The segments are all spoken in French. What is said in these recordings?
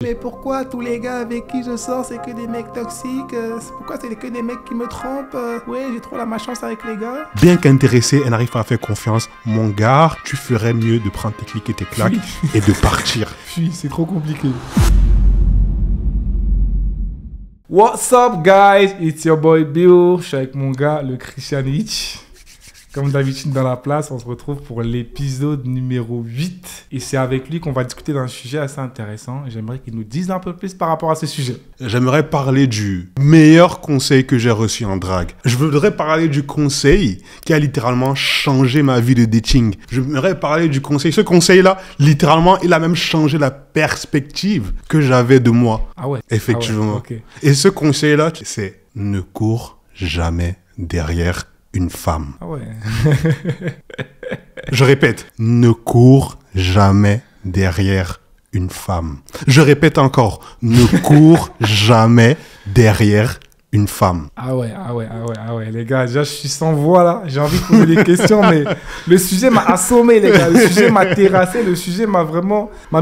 Mais pourquoi tous les gars avec qui je sors, c'est que des mecs toxiques? Pourquoi c'est que des mecs qui me trompent? Ouais, j'ai trop la malchance avec les gars. Bien qu'intéressé, elle n'arrive pas à faire confiance. Mon gars, tu ferais mieux de prendre tes clics et tes claques et de partir. Fuis, c'est trop compliqué. What's up, guys? It's your boy Bill. Je suis avec mon gars, le Christian Rich. Comme d'habitude dans la place, on se retrouve pour l'épisode numéro 8. Et c'est avec lui qu'on va discuter d'un sujet assez intéressant. J'aimerais qu'il nous dise un peu plus par rapport à ce sujet. J'aimerais parler du meilleur conseil que j'ai reçu en drague. Je voudrais parler du conseil qui a littéralement changé ma vie de dating. J'aimerais parler du conseil. Ce conseil-là, littéralement, il a même changé la perspective que j'avais de moi. Ah ouais? Effectivement. Ah ouais, okay. Et ce conseil-là, c'est ne cours jamais derrière une femme. Ah ouais. Je répète, ne cours jamais derrière une femme. Je répète encore, ne cours jamais derrière une femme. Ah ouais. Les gars, déjà, je suis sans voix là. J'ai envie de poser des questions, mais le sujet m'a assommé, les gars. Le sujet m'a terrassé. Le sujet m'a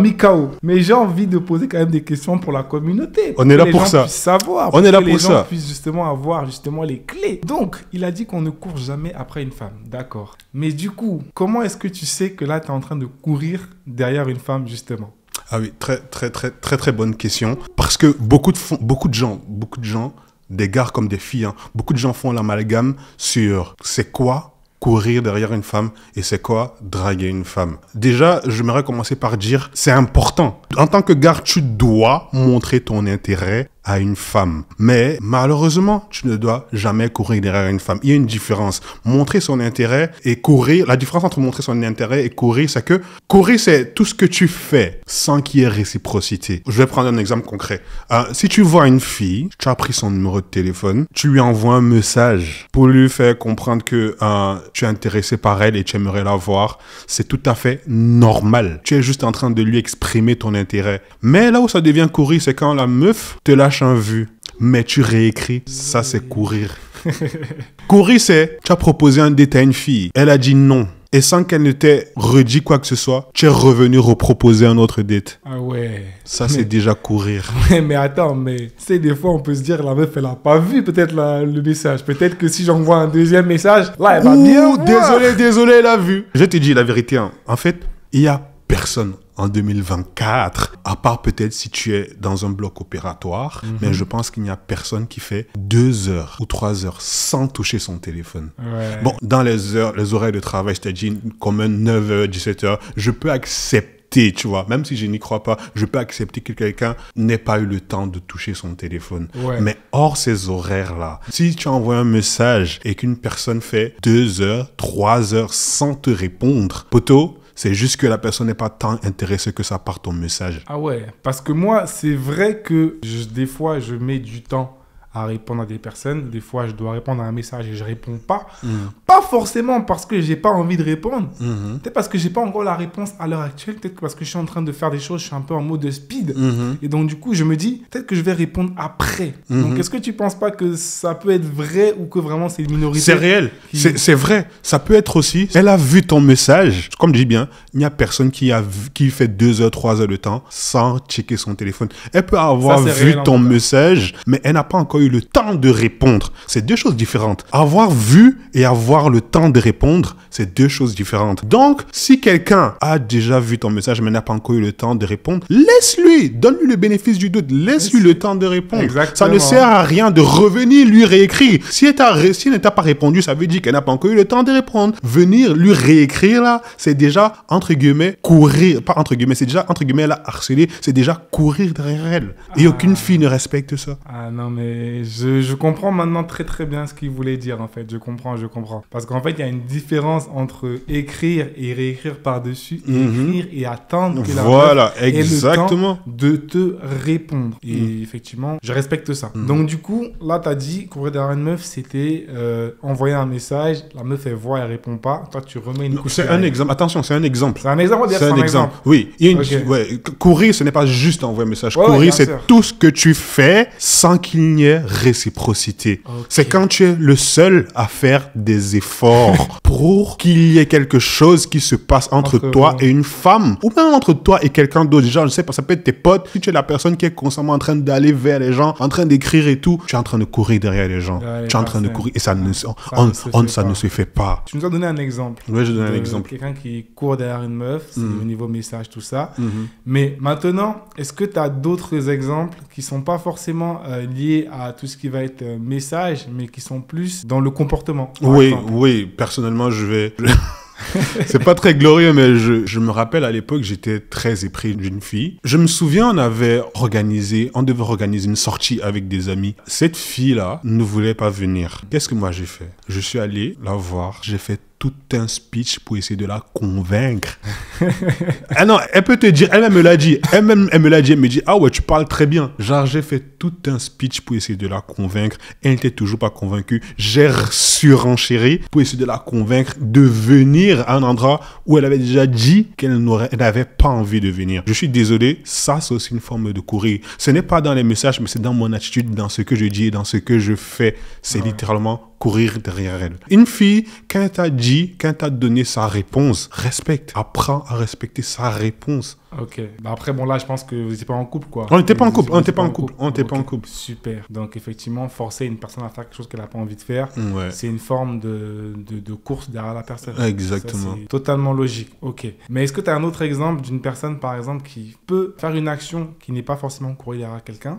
mis KO. Mais j'ai envie de poser quand même des questions pour la communauté. On est là pour ça. Que les gens puissent savoir. On est là pour ça. Que les gens ça. puissent justement avoir les clés. Donc, il a dit qu'on ne court jamais après une femme. D'accord. Mais du coup, comment est-ce que tu sais que là, tu es en train de courir derrière une femme, justement? Ah oui, très bonne question. Parce que beaucoup de gens, des gars comme des filles, hein, beaucoup de gens font l'amalgame sur c'est quoi courir derrière une femme et c'est quoi draguer une femme. Déjà, j'aimerais commencer par dire c'est important. En tant que gars, tu dois montrer ton intérêt à une femme. Mais malheureusement, tu ne dois jamais courir derrière une femme. Il y a une différence. Montrer son intérêt et courir, la différence entre montrer son intérêt et courir, c'est que courir, c'est tout ce que tu fais sans qu'il y ait réciprocité. Je vais prendre un exemple concret. Si tu vois une fille, tu as pris son numéro de téléphone, tu lui envoies un message pour lui faire comprendre que tu es intéressé par elle et tu aimerais la voir, c'est tout à fait normal. Tu es juste en train de lui exprimer ton intérêt. Mais là où ça devient courir, c'est quand la meuf te lâche un vu, mais tu réécris. Ça, c'est courir. Courir, c'est tu as proposé un date à une fille. Elle a dit non. Et sans qu'elle ne t'ait redit quoi que ce soit, tu es revenu reproposer un autre date. Ah ouais. Ça, c'est déjà courir. Mais attends, mais c'est des fois, on peut se dire, la meuf, elle a pas vu peut-être le message. Peut-être que si j'envoie un deuxième message, là, elle va bien voir. Désolé, elle a vu. Je te dis la vérité. Hein. En fait, il y a personne en 2024, à part peut-être si tu es dans un bloc opératoire, mais je pense qu'il n'y a personne qui fait 2 heures ou 3 heures sans toucher son téléphone. Ouais. Bon, dans les horaires de travail, je te dis comme 9h, 17h, je peux accepter, tu vois, même si je n'y crois pas, je peux accepter que quelqu'un n'ait pas eu le temps de toucher son téléphone. Ouais. Mais hors ces horaires-là, si tu envoies un message et qu'une personne fait 2 heures, 3 heures sans te répondre, poteau, c'est juste que la personne n'est pas tant intéressée que ça par ton message. Ah ouais, parce que moi, c'est vrai que des fois, je mets du temps à répondre à des personnes. Des fois, je dois répondre à un message et je réponds pas. Pas forcément parce que j'ai pas envie de répondre. Peut-être parce que j'ai pas encore la réponse à l'heure actuelle. Peut-être parce que je suis en train de faire des choses, je suis un peu en mode speed. Et donc, du coup, je me dis, peut-être que je vais répondre après. Donc, est-ce que tu penses pas que ça peut être vrai ou que vraiment c'est une minorité? C'est réel. C'est vrai. Ça peut être aussi, elle a vu ton message. Comme je dis bien, il n'y a personne qui fait 2 heures, 3 heures de temps sans checker son téléphone. Elle peut avoir vu ton message, mais elle n'a pas encore eu le temps de répondre. C'est 2 choses différentes. Avoir vu et avoir le temps de répondre, c'est 2 choses différentes. Donc, si quelqu'un a déjà vu ton message mais n'a pas encore eu le temps de répondre, laisse-lui, donne-lui le bénéfice du doute, laisse-lui le temps de répondre. Exactement. Ça ne sert à rien de revenir lui réécrire. Si elle ne t'a pas répondu, ça veut dire qu'elle n'a pas encore eu le temps de répondre. Venir lui réécrire là, c'est déjà, entre guillemets, courir, pas entre guillemets, c'est déjà, entre guillemets, la harceler, c'est déjà courir derrière elle. Et aucune fille ne respecte ça. Ah non, mais je comprends maintenant très très bien ce qu'il voulait dire en fait. Je comprends. Parce qu'en fait, il y a une différence entre écrire et réécrire par-dessus, écrire et attendre que la meuf ait le temps de te répondre. Et effectivement, je respecte ça. Donc du coup, là, tu as dit courir derrière une meuf, c'était envoyer un message, la meuf elle voit, elle répond pas, toi tu remets une couche. C'est un exemple, attention, c'est un exemple. C'est un exemple, c'est un exemple. Oui, courir, ce n'est pas juste envoyer un message. Courir, c'est tout ce que tu fais sans qu'il n'y ait réciprocité. Ok. C'est quand tu es le seul à faire des efforts pour qu'il y ait quelque chose qui se passe entre toi vous. et une femme. Ou même entre toi et quelqu'un d'autre. Genre, je sais pas, ça peut être tes potes. Si tu es la personne qui est constamment en train d'aller vers les gens, en train d'écrire et tout, tu es en train de courir derrière les gens. Ouais, tu es en train de personne. courir et ça ne se fait pas. Tu nous as donné un exemple. Ouais, je donne un de exemple. Quelqu'un qui court derrière une meuf, c'est au niveau message, tout ça. Mhm. Mais maintenant, est-ce que tu as d'autres exemples qui sont pas forcément liés à tout ce qui va être message, mais qui sont plus dans le comportement par Oui, exemple. oui, personnellement, c'est pas très glorieux, mais je me rappelle à l'époque, j'étais très épris d'une fille. Je me souviens, on devait organiser une sortie avec des amis. Cette fille-là ne voulait pas venir. Qu'est-ce que moi j'ai fait? Je suis allé la voir, j'ai fait tout un speech pour essayer de la convaincre. Ah non, elle peut te dire, elle me l'a dit, elle me dit, ah ouais, tu parles très bien. Genre, j'ai fait tout un speech pour essayer de la convaincre. Elle n'était toujours pas convaincue. J'ai surenchéri pour essayer de la convaincre de venir à un endroit où elle avait déjà dit qu'elle n'avait pas envie de venir. Je suis désolé, ça c'est aussi une forme de courir. Ce n'est pas dans les messages, mais c'est dans mon attitude, dans ce que je dis et dans ce que je fais. C'est littéralement courir derrière elle. Une fille, quand elle t'a dit, quand elle t'a donné sa réponse, respecte. Apprends à respecter sa réponse. Ok. Bah après, bon, là, je pense que vous n'étiez pas en couple, quoi. On n'était pas en couple, Vous on étiez n'était pas en couple, on n'était pas en Ok, couple. Super. Donc, effectivement, forcer une personne à faire quelque chose qu'elle n'a pas envie de faire, Ouais. c'est une forme de course derrière la personne. Exactement. Ça, c'est totalement logique. Ok. Mais est-ce que tu as un autre exemple d'une personne, par exemple, qui peut faire une action qui n'est pas forcément courir derrière quelqu'un,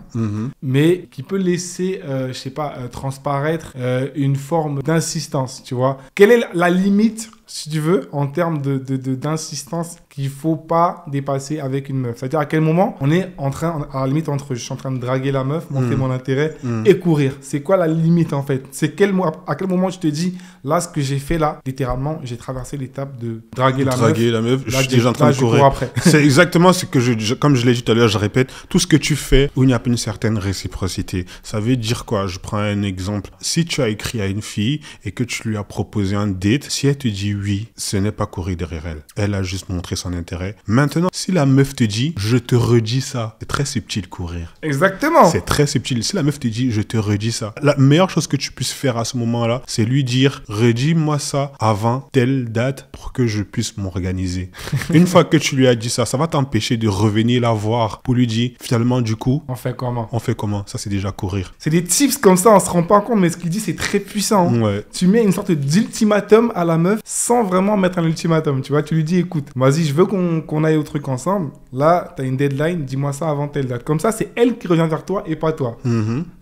mais qui peut laisser, je sais pas, transparaître une forme d'insistance, tu vois? Quelle est la limite, si tu veux, en termes d'insistance qu'il faut pas dépasser avec une meuf? C'est-à-dire à quel moment on est en train, à la limite entre je suis en train de draguer la meuf, montrer mon intérêt et courir. C'est quoi la limite en fait? C'est à quel moment tu te dis, là, ce que j'ai fait là, littéralement, j'ai traversé l'étape de draguer la meuf. Je suis déjà en train de courir. Après. C'est exactement ce que comme je l'ai dit tout à l'heure, je répète, tout ce que tu fais où il n'y a pas une certaine réciprocité. Ça veut dire quoi? Je prends un exemple. Si tu as écrit à une fille et que tu lui as proposé un date, si elle te dit oui, ce n'est pas courir derrière elle. Elle a juste montré son intérêt. Maintenant, si la meuf te dit, je te redis ça, c'est très subtil courir. Exactement. C'est très subtil. Si la meuf te dit, je te redis ça, la meilleure chose que tu puisses faire à ce moment-là, c'est lui dire, redis-moi ça avant telle date pour que je puisse m'organiser. Une fois que tu lui as dit ça, ça va t'empêcher de revenir la voir pour lui dire, finalement, du coup, On fait comment? on fait comment? Ça, c'est déjà courir. C'est des tips comme ça, on se rend pas compte, mais ce qu'il dit, c'est très puissant. Hein. Ouais. Tu mets une sorte d'ultimatum à la meuf sans vraiment mettre un ultimatum. Tu vois, tu lui dis, écoute, vas-y, je veux qu'on aille au truc ensemble. Là, tu as une deadline, dis-moi ça avant telle date. Comme ça, c'est elle qui revient vers toi et pas toi.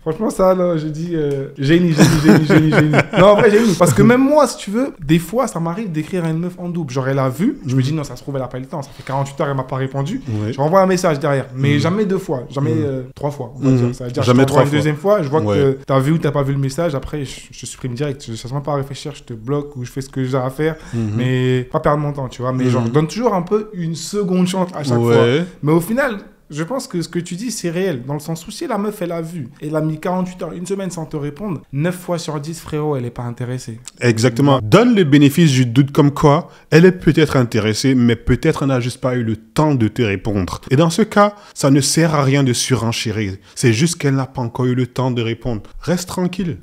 Franchement, ça, là, je dis génie. Non, en vrai, génie. Parce que même moi, si tu veux, des fois, ça m'arrive d'écrire à une meuf en double. Genre, elle a vu, je me dis, non, ça se trouve, elle a pas eu le temps. Ça fait 48 heures, elle m'a pas répondu. Ouais. Je renvoie un message derrière. Mais jamais 2 fois, jamais 3 fois. On va dire. Ça veut dire, Jamais je t'envoie 3 une fois. deuxième fois, je vois Ouais. que tu as vu ou tu pas vu le message. Après, je supprime direct. Je ne cherche même pas à réfléchir, je te bloque ou je fais ce que j'ai à faire. Mais pas perdre mon temps, tu vois. Mais genre, donne toujours un peu une seconde chance à chaque fois. Mais au final, je pense que ce que tu dis, c'est réel. Dans le sens où si la meuf, elle a vu, elle a mis 48 heures, une semaine sans te répondre, 9 fois sur 10, frérot, elle n'est pas intéressée. Exactement. Donne le bénéfice du doute comme quoi elle est peut-être intéressée, mais peut-être elle n'a juste pas eu le temps de te répondre. Et dans ce cas, ça ne sert à rien de surenchérir. C'est juste qu'elle n'a pas encore eu le temps de répondre. Reste tranquille.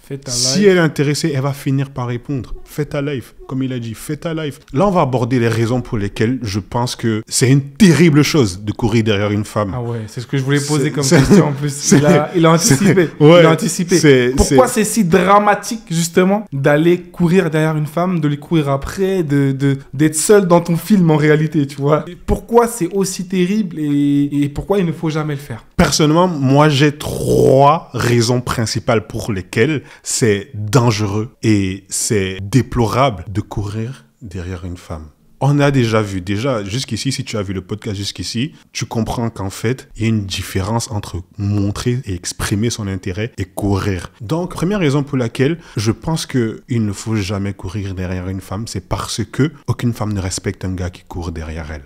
Fais ta Si life. elle est intéressée, elle va finir par répondre. Fais ta life, comme il a dit, fais ta life. Là, on va aborder les raisons pour lesquelles je pense que c'est une terrible chose de courir derrière une femme. Ah ouais, c'est ce que je voulais poser comme c'est- question en plus. Il a anticipé. Ouais, Il a anticipé. c'est- Pourquoi c'est si dramatique, justement, d'aller courir derrière une femme, de lui courir après, d'être seul dans ton film en réalité, tu vois? Pourquoi c'est aussi terrible et pourquoi il ne faut jamais le faire? Personnellement, moi, j'ai 3 raisons principales pour lesquelles c'est dangereux et c'est déplorable de courir derrière une femme. On a déjà vu, jusqu'ici, si tu as vu le podcast jusqu'ici, tu comprends qu'en fait, il y a une différence entre montrer et exprimer son intérêt et courir. Donc, première raison pour laquelle je pense qu'il ne faut jamais courir derrière une femme, c'est parce que aucune femme ne respecte un gars qui court derrière elle.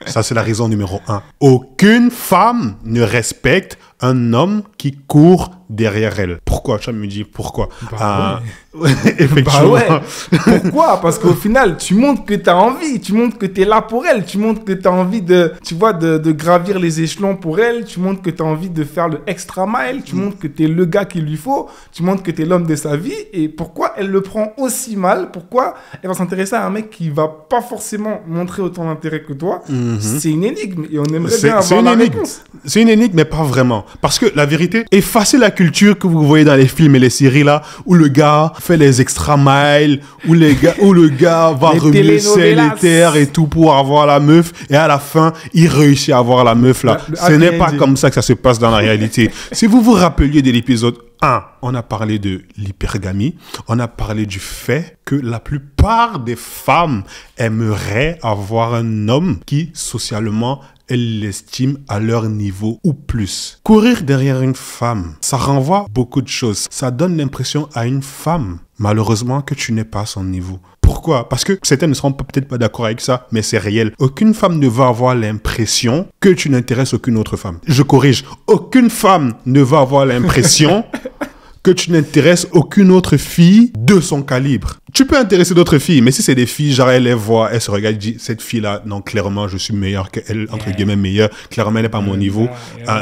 Ça, c'est la raison numéro 1. Aucune femme ne respecte un homme qui court derrière elle. Pourquoi? Tu me dis pourquoi? Bah Effectivement. ouais. Pourquoi? Parce qu'au final, tu montres que tu as envie, tu montres que tu es là pour elle, tu montres que tu as envie de, tu vois, de gravir les échelons pour elle, tu montres que tu as envie de faire le extra mile, tu montres que tu es le gars qu'il lui faut, tu montres que tu es l'homme de sa vie. Et pourquoi elle le prend aussi mal? Pourquoi elle va s'intéresser à un mec qui va pas forcément montrer autant d'intérêt que toi? C'est une énigme et on aimerait bien avoir la réponse. C'est une énigme, mais pas vraiment. Parce que la vérité, effacez la culture que vous voyez dans les films et les séries là, où le gars fait les extra miles, où le gars va remuer les terres et tout pour avoir la meuf, et à la fin, il réussit à avoir la meuf là. Ce n'est pas comme ça que ça se passe dans la réalité. Si vous vous rappeliez de l'épisode 1, on a parlé de l'hypergamie, on a parlé du fait que la plupart des femmes aimeraient avoir un homme qui, socialement, elles l'estiment à leur niveau ou plus. Courir derrière une femme, ça renvoie beaucoup de choses. Ça donne l'impression à une femme, malheureusement, que tu n'es pas à son niveau. Pourquoi? Parce que certains ne seront peut-être pas d'accord avec ça, mais c'est réel. Aucune femme ne va avoir l'impression que tu n'intéresses aucune autre femme. Je corrige. Aucune femme ne va avoir l'impression que tu n'intéresses aucune autre fille de son calibre. Tu peux intéresser d'autres filles, mais si c'est des filles, genre elle les voit, elle se regarde, dit, cette fille-là, non, clairement, je suis meilleur qu'elle, entre guillemets meilleure, clairement, elle n'est pas à mon niveau,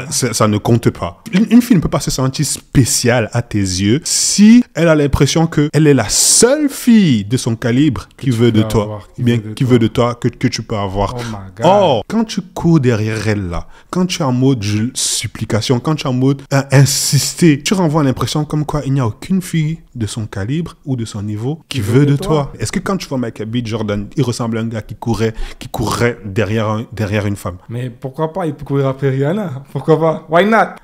ça ne compte pas. Une fille ne peut pas se sentir spéciale à tes yeux si elle a l'impression qu'elle est la seule fille de son calibre qui veut de toi, qui veut de toi, que tu peux avoir. Oh my God. Or, quand tu cours derrière elle, là, quand tu es en mode supplication, quand tu es en mode insister, tu renvoies l'impression comme quoi il n'y a aucune fille de son calibre ou de son niveau qui veut de toi. Est-ce que quand tu vois Michael B. Jordan, il ressemble à un gars qui courrait derrière une femme? Mais pourquoi pas? Il peut courir après Rihanna. Pourquoi pas? Why not?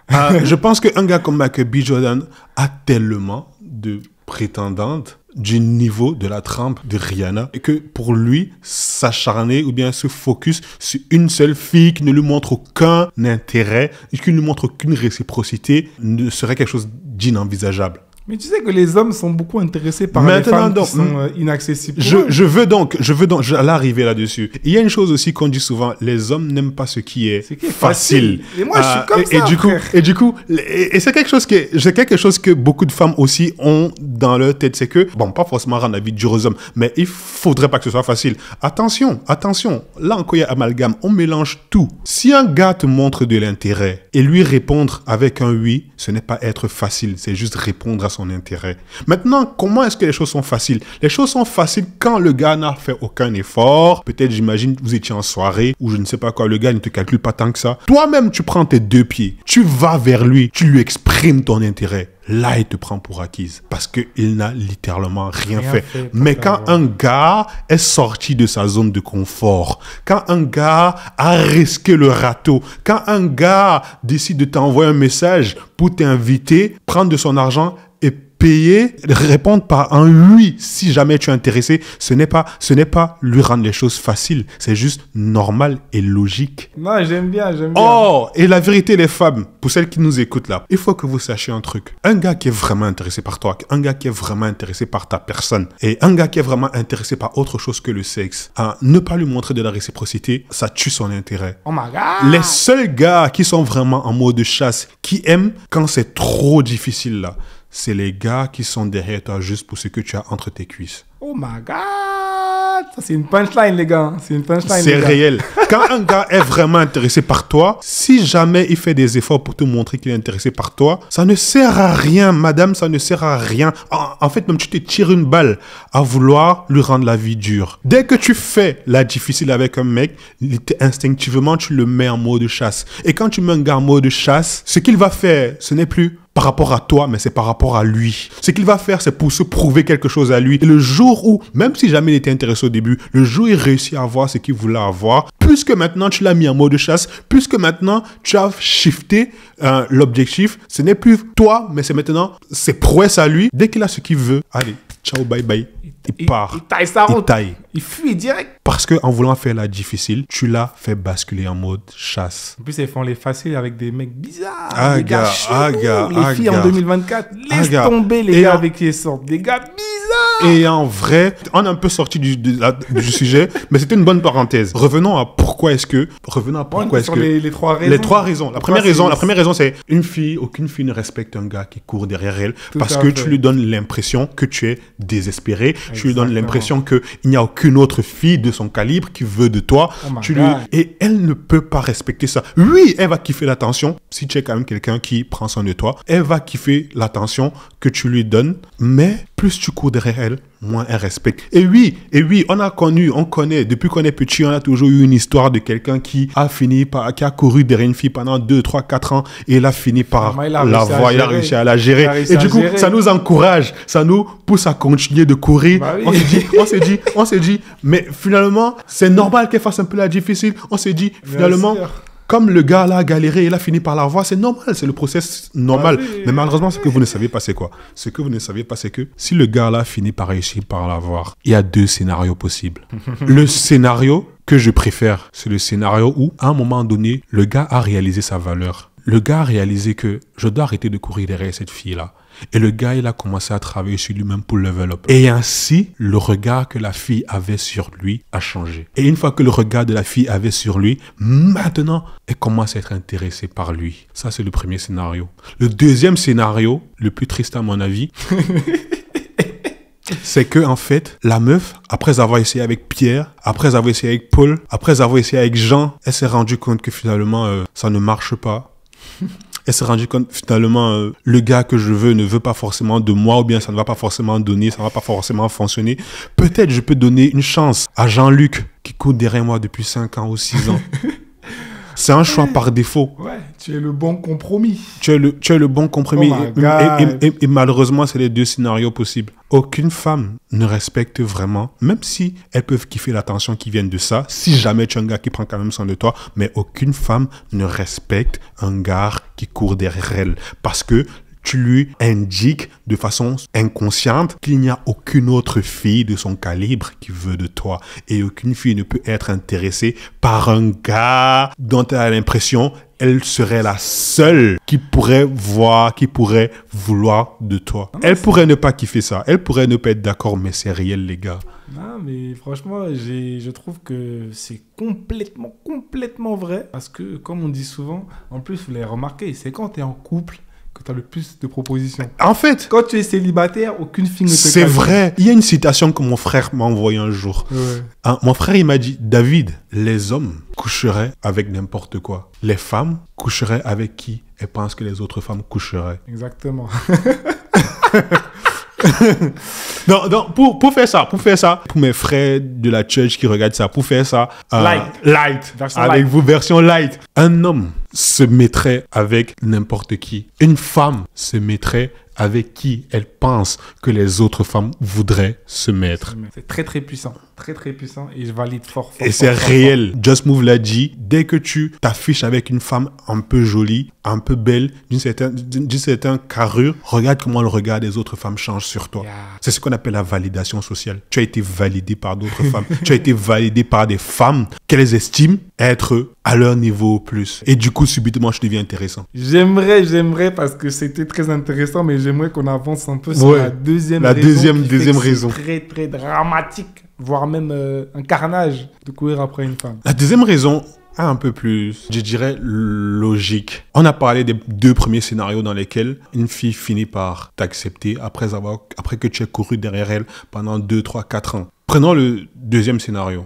Je pense qu'un gars comme Michael B. Jordan a tellement de prétendantes du niveau de la trempe de Rihanna et que pour lui, s'acharner ou bien se focus sur une seule fille qui ne lui montre aucun intérêt et qui ne lui montre aucune réciprocité ne serait quelque chose d'inenvisageable. Mais tu sais que les hommes sont beaucoup intéressés par les femmes qui sont inaccessibles. Je veux donc, j'allais arriver là-dessus. Il y a une chose aussi qu'on dit souvent, les hommes n'aiment pas ce qui est facile. Et moi, je suis comme ça, du coup, c'est quelque chose que beaucoup de femmes aussi ont dans leur tête, c'est que, bon, pas forcément rendre la vie dure aux hommes, mais il faudrait pas que ce soit facile. Attention, là encore, il y a amalgame, on mélange tout. Si un gars te montre de l'intérêt et lui répondre avec un oui, ce n'est pas être facile, c'est juste répondre à son intérêt. Maintenant, comment est-ce que les choses sont faciles? Les choses sont faciles quand le gars n'a fait aucun effort. Peut-être, j'imagine, vous étiez en soirée ou je ne sais pas quoi, le gars ne te calcule pas tant que ça. Toi-même, tu prends tes deux pieds, tu vas vers lui, tu lui exprimes ton intérêt. Là, il te prend pour acquise parce qu'il n'a littéralement rien fait. Mais quand un gars est sorti de sa zone de confort, quand un gars a risqué le râteau, quand un gars décide de t'envoyer un message pour t'inviter, prendre de son argent et payer, répondre par un oui si jamais tu es intéressé, ce n'est pas lui rendre les choses faciles, c'est juste normal et logique. Non, j'aime bien. Oh, et la vérité, les femmes, pour celles qui nous écoutent là, il faut que vous sachiez un truc. Un gars qui est vraiment intéressé par toi, un gars qui est vraiment intéressé par ta personne, et un gars qui est vraiment intéressé par autre chose que le sexe, ne pas lui montrer de la réciprocité, ça tue son intérêt. Oh my God! Les seuls gars qui sont vraiment en mode chasse, qui aiment quand c'est trop difficile là, c'est les gars qui sont derrière toi juste pour ce que tu as entre tes cuisses. Oh my God! Ça, c'est une punchline, les gars. C'est réel. Quand un gars est vraiment intéressé par toi, si jamais il fait des efforts pour te montrer qu'il est intéressé par toi, ça ne sert à rien, madame, ça ne sert à rien. En fait, même tu te tires une balle à vouloir lui rendre la vie dure. Dès que tu fais la difficile avec un mec, instinctivement, tu le mets en mode chasse. Et quand tu mets un gars en mode chasse, ce qu'il va faire, ce n'est plus par rapport à toi, mais c'est par rapport à lui. Ce qu'il va faire, c'est pour se prouver quelque chose à lui. Et le jour où, même si jamais il était intéressé au début, le jour où il réussit à avoir ce qu'il voulait avoir, puisque maintenant tu l'as mis en mode chasse, puisque maintenant tu as shifté l'objectif, ce n'est plus toi, mais c'est maintenant ses prouesses à lui. Dès qu'il a ce qu'il veut, allez, ciao, bye bye. Il part. Il taille sa route. Il fuit direct. Parce qu'en voulant faire la difficile, tu l'as fait basculer en mode chasse. En plus, ils font les faciles avec des mecs bizarres. Les filles en 2024. Laisse tomber les gars avec qui ils sortent. Des gars bizarres. Et en vrai, on est un peu sorti du sujet, mais c'était une bonne parenthèse. Revenons à pourquoi est-ce que... Les trois raisons. Les trois raisons. La première raison, c'est aucune fille ne respecte un gars qui court derrière elle parce que tu lui donnes l'impression que tu es désespéré. Exactement. Tu lui donnes l'impression qu'il n'y a aucune autre fille de son calibre qui veut de toi. Et elle ne peut pas respecter ça. Oui, elle va kiffer l'attention. Si tu es quand même quelqu'un qui prend soin de toi, elle va kiffer l'attention que tu lui donnes. Mais plus tu cours derrière elle, moins elle respecte. Et oui, on connaît, depuis qu'on est petit, on a toujours eu une histoire de quelqu'un qui a couru derrière une fille pendant 2, 3, 4 ans et il a fini par la voir, il a réussi à la gérer. Et du coup, ça nous encourage, ça nous pousse à continuer de courir. Bah oui. On s'est dit, mais finalement, c'est normal qu'elle fasse un peu la difficile. On s'est dit, finalement, comme le gars là a galéré, il a fini par la voir, c'est normal, c'est le process normal. Mais malheureusement, ce que vous ne savez pas, c'est quoi? Ce que vous ne savez pas, c'est que si le gars là finit par réussir par la voir, il y a 2 scénarios possibles. Le scénario que je préfère, c'est le scénario où, à un moment donné, le gars a réalisé sa valeur. Le gars a réalisé que je dois arrêter de courir derrière cette fille-là. Et le gars, il a commencé à travailler sur lui-même pour level up. Et ainsi, le regard que la fille avait sur lui a changé. Et une fois que le regard de la fille avait sur lui, maintenant, elle commence à être intéressée par lui. Ça, c'est le premier scénario. Le deuxième scénario, le plus triste à mon avis, c'est que, en fait, la meuf, après avoir essayé avec Pierre, après avoir essayé avec Paul, après avoir essayé avec Jean, elle s'est rendue compte que finalement, ça ne marche pas. Elle s'est rendue compte, finalement, le gars que je veux ne veut pas forcément de moi, ou bien ça ne va pas forcément donner, ça ne va pas forcément fonctionner. Peut-être je peux donner une chance à Jean-Luc, qui court derrière moi depuis 5 ans ou 6 ans. C'est un choix par défaut. Ouais, tu es le bon compromis. Tu es le bon compromis. Oh et malheureusement, c'est les 2 scénarios possibles. Aucune femme ne respecte vraiment, même si elles peuvent kiffer l'attention qui vient de ça, si jamais tu es un gars qui prend quand même soin de toi, mais aucune femme ne respecte un gars qui court derrière elle. Parce que tu lui indiques de façon inconsciente qu'il n'y a aucune autre fille de son calibre qui veut de toi. Et aucune fille ne peut être intéressée par un gars dont elle a l'impression elle serait la seule qui pourrait vouloir de toi. Elle pourrait ne pas kiffer ça. Elle pourrait ne pas être d'accord, mais c'est réel, les gars. Non, mais franchement, je trouve que c'est complètement vrai. Parce que, comme on dit souvent, en plus, vous l'avez remarqué, c'est quand tu es en couple que tu as le plus de propositions. En fait, quand tu es célibataire, aucune fille ne te c'est vrai. Il y a une citation que mon frère m'a envoyée un jour. Ouais. Mon frère, il m'a dit, David, les hommes coucheraient avec n'importe quoi. Les femmes coucheraient avec qui elles pensent que les autres femmes coucheraient. Exactement. non, pour faire ça, pour mes frères de la church qui regardent ça, pour faire ça, light, avec vous, version light. Un homme se mettrait avec n'importe qui. Une femme se mettrait avec qui elle pense que les autres femmes voudraient se mettre. C'est très puissant. Très puissant et je valide fort. Et c'est réel. Just Move l'a dit. Dès que tu t'affiches avec une femme un peu jolie, un peu belle, d'une certaine carrure, regarde comment le regard des autres femmes change sur toi. Yeah. C'est ce qu'on appelle la validation sociale. Tu as été validé par d'autres femmes. Tu as été validé par des femmes qu'elles estiment être à leur niveau plus. Et du coup, subitement, je deviens intéressant. J'aimerais parce que c'était très intéressant, mais j'aimerais qu'on avance un peu sur la deuxième raison. C'est très dramatique, voire même un carnage de courir après une femme. La deuxième raison est un peu plus, je dirais, logique. On a parlé des 2 premiers scénarios dans lesquels une fille finit par t'accepter après que tu aies couru derrière elle pendant 2, 3, 4 ans. Prenons le deuxième scénario.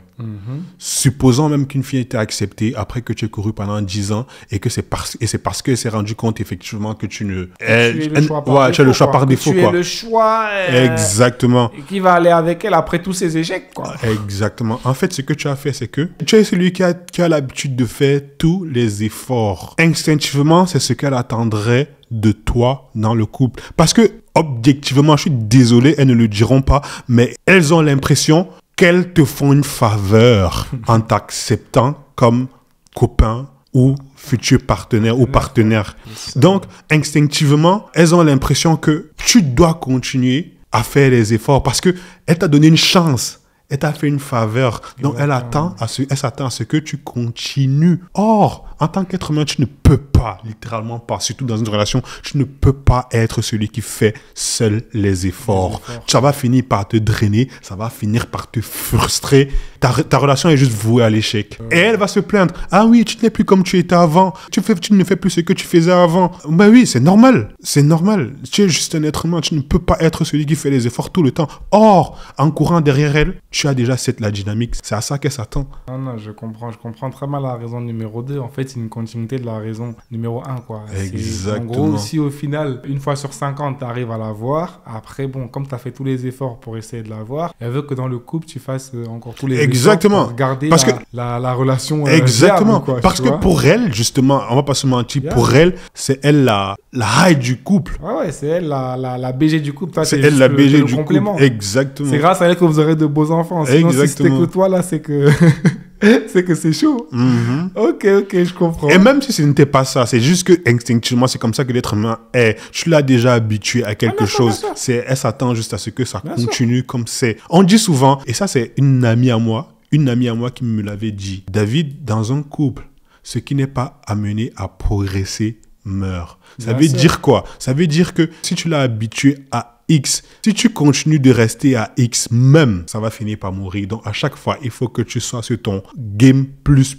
Supposons même qu'une fille ait été acceptée après que tu aies couru pendant 10 ans et que c'est parce qu'elle s'est rendue compte effectivement que tu ne... tu es le choix par défaut. Tu es le choix... Exactement. Et qui va aller avec elle après tous ses échecs, quoi. Exactement. En fait, ce que tu as fait, c'est que tu es celui qui a l'habitude de faire tous les efforts. Instinctivement, c'est ce qu'elle attendrait de toi dans le couple. Parce que, objectivement, je suis désolé, elles ne le diront pas, mais elles ont l'impression qu'elles te font une faveur en t'acceptant comme copain ou futur partenaire ou partenaire. Donc, instinctivement, elles ont l'impression que tu dois continuer à faire les efforts parce qu'elle t'a donné une chance. Elle t'a fait une faveur. Donc, elle s'attend à ce que tu continues. Or, en tant qu'être humain, tu ne peux pas, littéralement pas, surtout dans une relation, tu ne peux pas être celui qui fait seul les efforts. Ça va finir par te drainer, ça va finir par te frustrer. Ta relation est juste vouée à l'échec. Et elle va se plaindre. Ah oui, tu n'es plus comme tu étais avant. Tu ne fais plus ce que tu faisais avant. Ben oui, c'est normal. C'est normal. Tu es juste un être humain. Tu ne peux pas être celui qui fait les efforts tout le temps. Or, en courant derrière elle, tu as déjà la dynamique. C'est à ça qu'elle s'attend. Non, je comprends très mal la raison numéro 2. En fait, c'est une continuité de la raison numéro 1, quoi. Exactement. En gros, si au final, une fois sur 50, tu arrives à la voir, après, bon, comme tu as fait tous les efforts pour essayer de la voir, elle veut que dans le couple, tu fasses encore tous les efforts pour garder la relation exactement. viable, quoi, parce que pour elle, justement, on va pas se mentir, pour elle, c'est elle la high du couple. Ouais, c'est elle la BG du couple. Toi, c'est elle la BG du complément. Couple. Exactement. C'est grâce à elle que vous aurez de beaux enfants. Sinon, si c'était que toi, là, c'est que... c'est que c'est chaud. Ok, je comprends. Et même si ce n'était pas ça, c'est juste que instinctivement, c'est comme ça que l'être humain est. Tu l'as déjà habitué à quelque chose. Elle s'attend juste à ce que ça continue comme c'est. On dit souvent, et ça c'est une amie à moi qui me l'avait dit. David, dans un couple, ce qui n'est pas amené à progresser meurt. Ça veut dire quoi? Ça veut dire que si tu l'as habitué à X, si tu continues de rester à X même, ça va finir par mourir. Donc à chaque fois, il faut que tu sois sur ton game plus.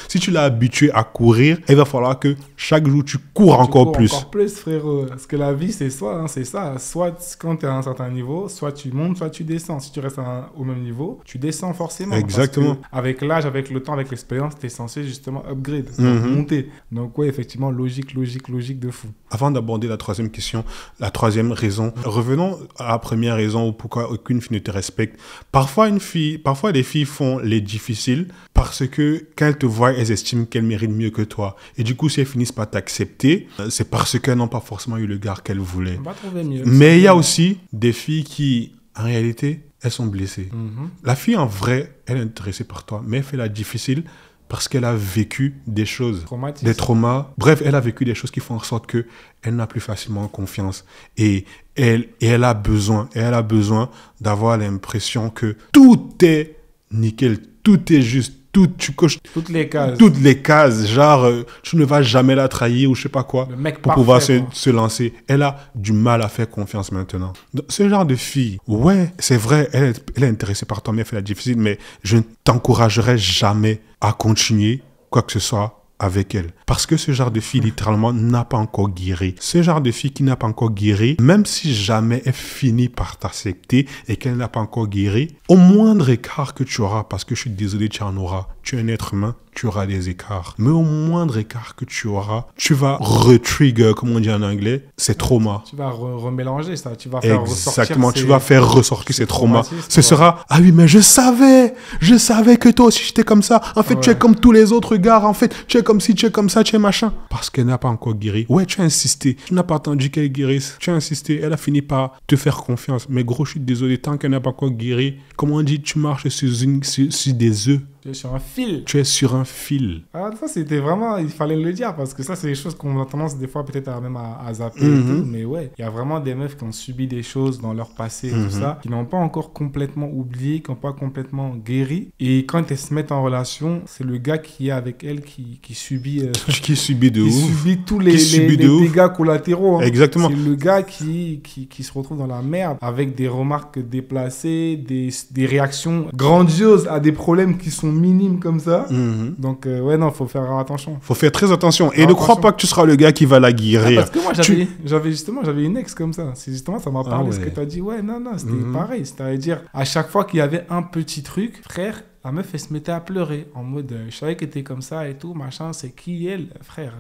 Si tu l'as habitué à courir, il va falloir que chaque jour tu cours encore plus. Encore plus, frérot. Parce que la vie, c'est c'est ça. Soit quand tu es à un certain niveau, soit tu montes, soit tu descends. Si tu restes au même niveau, tu descends forcément. Exactement. Parce que avec l'âge, avec le temps, avec l'expérience, tu es censé justement upgrade, monter. Donc ouais, effectivement, logique de fou. Avant d'aborder la troisième question, la troisième raison, revenons à la première raison pourquoi aucune fille ne te respecte. Parfois les filles font les difficiles parce que quand elles te voient, elles estiment qu'elles méritent mieux que toi. Et du coup, si elles finissent par t'accepter, c'est parce qu'elles n'ont pas forcément eu le gars qu'elles voulaient. On va trouver mieux. Mais il y a aussi des filles qui, en réalité, elles sont blessées. La fille, en vrai, elle est intéressée par toi, mais elle fait la difficile parce qu'elle a vécu des choses, des traumas. Bref, elle a vécu des choses qui font en sorte qu'elle n'a plus facilement confiance. Et elle a besoin d'avoir l'impression que tout est nickel, tout est juste, tu coches toutes les cases. Genre, tu ne vas jamais la trahir ou je sais pas quoi pour pouvoir se lancer. Elle a du mal à faire confiance maintenant. Donc, ce genre de fille, ouais, c'est vrai, elle est intéressée par toi, mais elle fait la difficile, mais je ne t'encouragerai jamais à continuer quoi que ce soit avec elle. Parce que ce genre de fille, littéralement, n'a pas encore guéri. Ce genre de fille qui n'a pas encore guéri, même si jamais elle finit par t'accepter et qu'elle n'a pas encore guéri, au moindre écart que tu auras, parce que je suis désolé, tu en auras, tu es un être humain, tu auras des écarts. Mais au moindre écart que tu auras, tu vas retrigger, comme on dit en anglais, ces traumas. Tu vas remélanger ça. Tu vas faire Exactement, tu vas faire ressortir ces traumas. Ce sera, ah oui, mais je savais que toi aussi j'étais comme ça. En fait, tu es comme tous les autres gars. En fait, tu es comme ci, tu es comme ça, tu es machin. Parce qu'elle n'a pas encore guéri. Ouais, tu as insisté. Tu n'as pas attendu qu'elle guérisse. Tu as insisté. Elle a fini par te faire confiance. Mais gros, je suis désolé, tant qu'elle n'a pas encore guéri, comment on dit, tu marches sur des œufs. Tu es sur un fil. Tu es sur un fil. Ah, ça, c'était vraiment... Il fallait le dire parce que ça, c'est des choses qu'on a tendance des fois peut-être à zapper et tout. Mais ouais, il y a vraiment des meufs qui ont subi des choses dans leur passé et tout ça, qui n'ont pas encore complètement oublié, qui n'ont pas complètement guéri. Et quand elles se mettent en relation, c'est le gars qui est avec elle qui subit... qui subit de ouf. Qui subit tous les dégâts collatéraux. Hein. Exactement. C'est le gars qui se retrouve dans la merde avec des remarques déplacées, des réactions grandioses à des problèmes qui sont minimes comme ça. Donc, ouais, non, faut faire attention. Faut faire très attention. Et ne crois pas que tu seras le gars qui va la guérir. Parce que moi, j'avais une ex comme ça. C'est justement, ça m'a parlé ce que tu as dit. Ouais, non, c'était pareil. C'est-à-dire, à chaque fois qu'il y avait un petit truc, frère, la meuf, elle se mettait à pleurer en mode, je savais qu'elle était comme ça et tout, machin, c'est qui elle, frère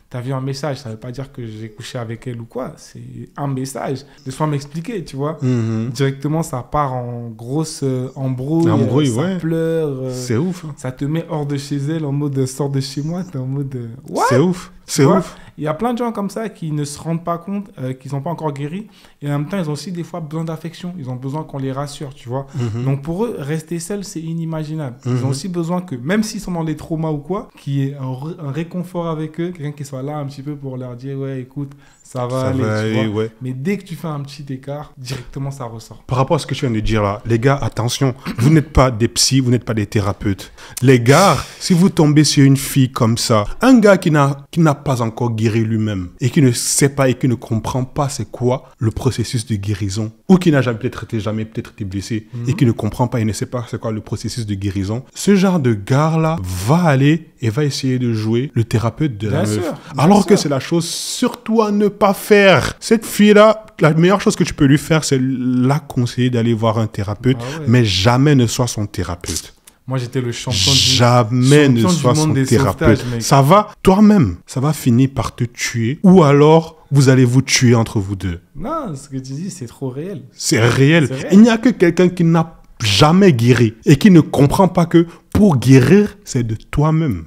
t'as vu un message, ça veut pas dire que j'ai couché avec elle ou quoi, c'est un message, laisse-moi m'expliquer, tu vois. Directement, ça part en grosse embrouille, ça pleure. C'est ouf. Ça te met hors de chez elle en mode, sors de chez moi, t'es en mode, what? C'est ouf. C'est ouf. Il y a plein de gens comme ça qui ne se rendent pas compte qu'ils n'ont pas encore guéri. Et en même temps, ils ont aussi des fois besoin d'affection. Ils ont besoin qu'on les rassure, tu vois. Donc pour eux, rester seuls, c'est inimaginable. Ils ont aussi besoin que, même s'ils sont dans des traumas ou quoi, qu'il y ait un réconfort avec eux, quelqu'un qui soit sois là un petit peu pour leur dire, ouais, écoute, ça va Ça aller, va tu aller, vois. ouais. Mais dès que tu fais un petit écart, directement, ça ressort. Par rapport à ce que tu viens de dire là, les gars, attention, vous n'êtes pas des psys, vous n'êtes pas des thérapeutes. Les gars, si vous tombez sur une fille comme ça, un gars qui n'a pas encore guéri lui-même et qui ne sait pas et qui ne comprend pas c'est quoi le processus de guérison, ou qui n'a jamais peut-être été blessé et qui ne comprend pas et ne sait pas c'est quoi le processus de guérison, ce genre de gars-là va aller et va essayer de jouer le thérapeute de la Bien meuf. sûr, bien Alors que sûr. c'est la chose surtout à ne pas faire. Cette fille-là, la meilleure chose que tu peux lui faire, c'est la conseiller d'aller voir un thérapeute, Ah ouais. mais jamais ne sois son thérapeute. Moi, j'étais le champion Jamais ne champion du sois monde son des thérapeute. sauvetages, mec. Ça va, toi-même, ça va finir par te tuer, ou alors vous allez vous tuer entre vous deux. Non, ce que tu dis, c'est trop réel. C'est réel. C'est réel. Il n'y a que quelqu'un qui n'a jamais guéri et qui ne comprend pas que pour guérir, c'est de toi-même.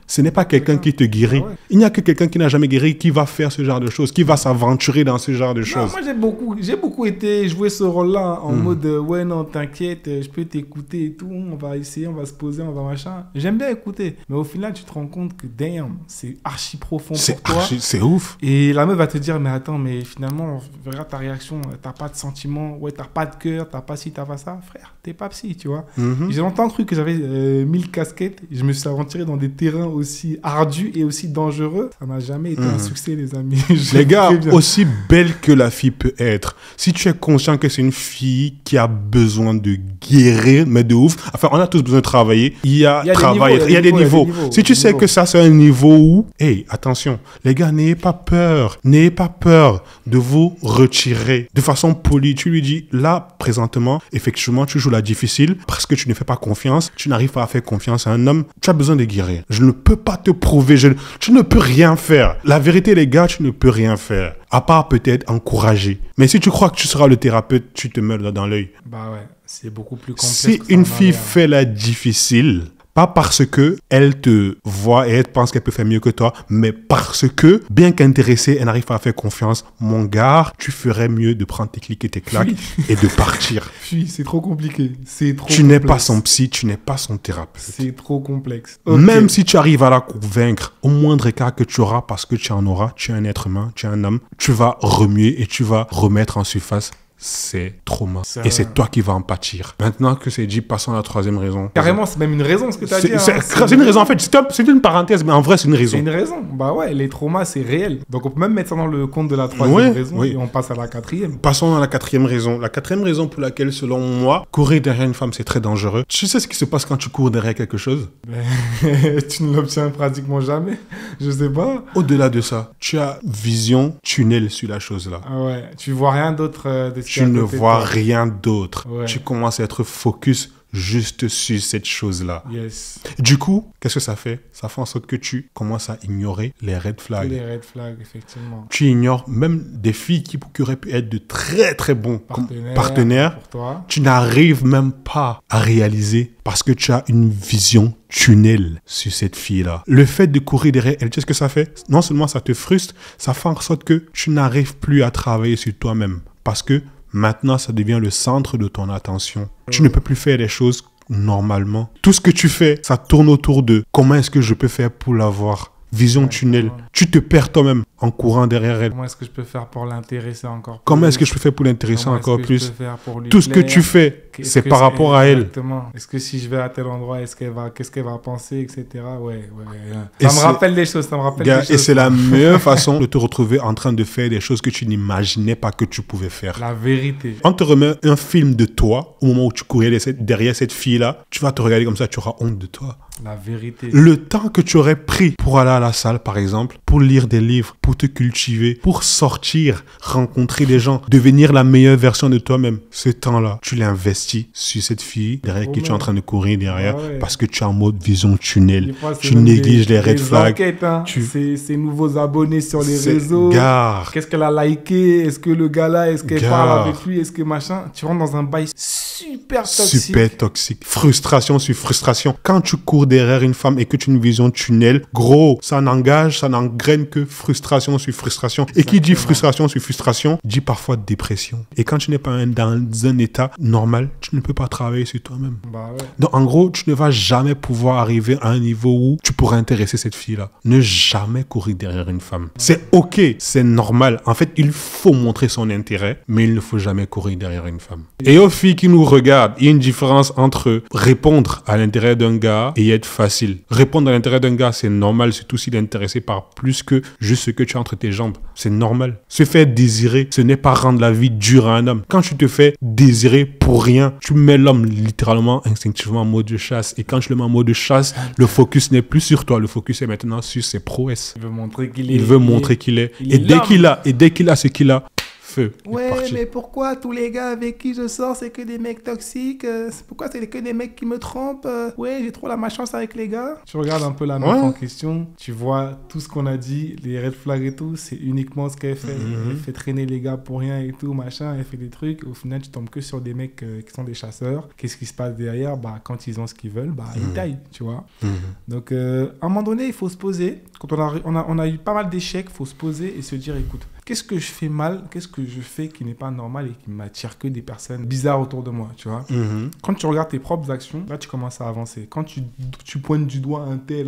Ce n'est pas quelqu'un qui te guérit. Ah ouais. Il n'y a que quelqu'un qui n'a jamais guéri qui va faire ce genre de choses, qui va s'aventurer dans ce genre de Non, choses. moi, j'ai beaucoup été jouer ce rôle-là en mode ouais, non, t'inquiète, je peux t'écouter et tout. On va essayer, on va se poser, on va machin. J'aime bien écouter. Mais au final, tu te rends compte que damn, c'est archi profond pour toi. C'est ouf. Et la meuf va te dire, mais attends, mais finalement, regarde ta réaction, t'as pas de sentiments, ouais, t'as pas de cœur, t'as pas ci, t'as pas ça. Frère, t'es pas psy, tu vois. J'ai longtemps cru que j'avais 1000 casquettes. Je me suis aventuré dans des terrains aussi ardus et aussi dangereux. Ça n'a jamais été un succès, les amis. Je Les gars, préviens. aussi belle que la fille peut être, si tu es conscient que c'est une fille qui a besoin de guérir, mais de ouf, enfin, on a tous besoin de travailler, il y a Il y a des travail, niveaux, il y a des niveaux. Si tu sais que ça, c'est un niveau où, hey, attention, les gars, n'ayez pas peur de vous retirer de façon polie. Tu lui dis, là, présentement, effectivement, tu joues la difficile parce que tu ne fais pas confiance, tu n'arrives pas à faire confiance à un homme, tu as besoin de guérir. Je ne peux pas te prouver, tu ne peux rien faire. La vérité, les gars, tu ne peux rien faire. À part peut-être encourager. Mais si tu crois que tu seras le thérapeute, tu te mets dans l'œil. Bah ouais, c'est beaucoup plus complexe. Si que ça une en a fille l'air. fait la difficile, pas parce que elle te voit et elle pense qu'elle peut faire mieux que toi, mais parce que, bien qu'intéressée, elle n'arrive pas à faire confiance, mon gars, tu ferais mieux de prendre tes clics et tes claques et de partir. Fuis, c'est trop compliqué. C'est trop Tu n'es pas complexe. son psy, tu n'es pas son thérapeute. C'est trop complexe. Ok. Même si tu arrives à la convaincre, au moindre écart que tu auras, parce que tu en auras, tu es un être humain, tu es un homme, tu vas remuer et tu vas remettre en surface ces traumas. Ça- Et c'est toi qui vas en pâtir. Maintenant que c'est dit, passons à la troisième raison. Carrément, c'est même une raison ce que tu as dit. C'est hein. c'est une raison, en fait. C'est une parenthèse, mais en vrai, c'est une C'est raison. une raison. Bah ouais, les traumas, c'est réel. Donc on peut même mettre ça dans le compte de la troisième Ouais, raison oui. et on passe à la quatrième. Passons à la quatrième raison. La quatrième raison pour laquelle, selon moi, courir derrière une femme, c'est très dangereux. Tu sais ce qui se passe quand tu cours derrière quelque chose? Tu ne l'obtiens pratiquement jamais. Je sais pas. Au-delà de ça, tu as vision tunnel sur la chose-là. Ah ouais, tu vois rien d'autre de ce qu'il y Tu a à ne côté de vois toi. rien d'autre. Ouais. Tu commences à être focus juste sur cette chose-là. Yes. Du coup, qu'est-ce que ça fait? Ça fait en sorte que tu commences à ignorer les red Tous flags. les red flags, effectivement. Tu ignores même des filles qui auraient pu être de très très bons partenaires. Pour toi. Tu n'arrives même pas à réaliser parce que tu as une vision tunnel sur cette fille-là. Le fait de courir derrière elle, tu sais ce que ça fait? Non seulement ça te frustre, ça fait en sorte que tu n'arrives plus à travailler sur toi-même. Parce que maintenant, ça devient le centre de ton attention. Tu ne peux plus faire les choses normalement. Tout ce que tu fais, ça tourne autour de comment est-ce que je peux faire pour l'avoir. Vision tunnel. Tu te perds toi-même en courant derrière elle. Comment est-ce que je peux faire pour l'intéresser encore plus? Comment est-ce que je peux faire pour l'intéresser Comment est-ce encore que je plus? peux faire pour lui Tout ce que plaire? tu fais, Qu'est-ce c'est que par rapport à elle. Exactement. Est-ce que si je vais à tel endroit, qu'est-ce qu'elle va penser, etc. Ouais. Et Ça me rappelle des choses, ça me rappelle Gars, des et choses. c'est la meilleure façon de te retrouver en train de faire des choses que tu n'imaginais pas que tu pouvais faire. La vérité. On te remet un film de toi au moment où tu courais derrière cette fille-là. Tu vas te regarder comme ça, tu auras honte de toi. La vérité. Le temps que tu aurais pris pour aller à la salle, par exemple, pour lire des livres, pour te cultiver, pour sortir, rencontrer des gens, devenir la meilleure version de toi-même, ce temps-là, tu l'investis sur cette fille derrière qui tu es en train de courir derrière Ouais. parce que tu es en mode vision tunnel. Des fois, c'est Tu même négliges les red des flags. enquêtes, hein. Tu- Ces nouveaux abonnés sur les C'est réseaux. gare. Qu'est-ce qu'elle a liké? Est-ce que le gars là, est-ce qu'elle Gare. parle avec lui? Est-ce que machin? Tu rentres dans un bail super toxique. Super toxique. Frustration sur frustration. Quand tu cours derrière une femme et que tu as une vision tunnel, gros, ça n'engraine que frustration sur frustration. Et qui dit frustration sur frustration, dit parfois dépression. Et quand tu n'es pas dans un état normal, tu ne peux pas travailler sur toi-même. Bah ouais. Donc, en gros, tu ne vas jamais pouvoir arriver à un niveau où tu pourras intéresser cette fille-là. Ne jamais courir derrière une femme. C'est OK, c'est normal. En fait, il faut montrer son intérêt, mais il ne faut jamais courir derrière une femme. Et aux filles qui nous regardent, il y a une différence entre répondre à l'intérêt d'un gars et être facile. Répondre à l'intérêt d'un gars, c'est normal, surtout s'il est intéressé par plus que juste ce que tu as entre tes jambes. C'est normal. Se faire désirer, ce n'est pas rendre la vie dure à un homme. Quand tu te fais désirer pour rien, tu mets l'homme littéralement, instinctivement en mode de chasse. Et quand tu le mets en mode de chasse, le focus n'est plus sur toi. Le focus est maintenant sur ses prouesses. Il veut montrer qu'il est. Il veut montrer qu'il est. Et dès qu'il a ce qu'il a, feu. Ouais, mais pourquoi tous les gars avec qui je sors, c'est que des mecs toxiques? Pourquoi c'est que des mecs qui me trompent? Ouais, j'ai trop la malchance avec les gars. Tu regardes un peu la meuf en question, tu vois tout ce qu'on a dit, les red flags et tout, c'est uniquement ce qu'elle fait. Elle fait traîner les gars pour rien et tout, machin, elle fait des trucs. Au final, tu tombes que sur des mecs qui sont des chasseurs. Qu'est-ce qui se passe derrière? Bah, quand ils ont ce qu'ils veulent, bah, ils taillent, tu vois. Donc, à un moment donné, il faut se poser. Quand on a eu pas mal d'échecs, il faut se poser et se dire, écoute, qu'est-ce que je fais mal? Qu'est-ce que je fais qui n'est pas normal et qui m'attire que des personnes bizarres autour de moi, tu vois? Quand tu regardes tes propres actions, là, tu commences à avancer. Quand tu pointes du doigt un tel,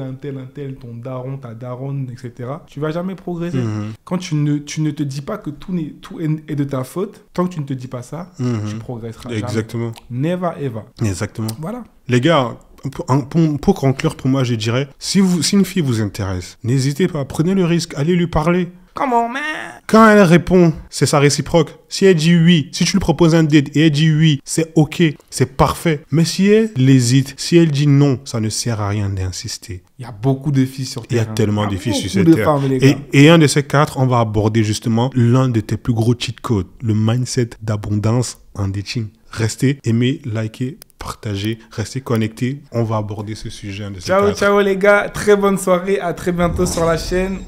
ton daron, ta daronne, etc., tu vas jamais progresser. Quand tu ne te dis pas que tout est de ta faute, tant que tu ne te dis pas ça, tu progresseras jamais. Exactement. Never ever. Exactement. Voilà. Les gars, pour conclure, pour moi, je dirais, si une fille vous intéresse, n'hésitez pas, prenez le risque, allez lui parler. Comment, man? Quand elle répond, c'est sa réciproque. Si elle dit oui, si tu lui proposes un date et elle dit oui, c'est OK, c'est parfait. Mais si elle hésite, si elle dit non, ça ne sert à rien d'insister. Il y a beaucoup de filles sur Terre. Il y a tellement de filles sur cette Terre. Et un de ces 4, on va aborder justement l'un de tes plus gros cheat codes, le mindset d'abondance en dating. Restez, aimez, likez, partagez, restez connectés. On va aborder ce sujet. Ciao les gars. Très bonne soirée. À très bientôt sur la chaîne.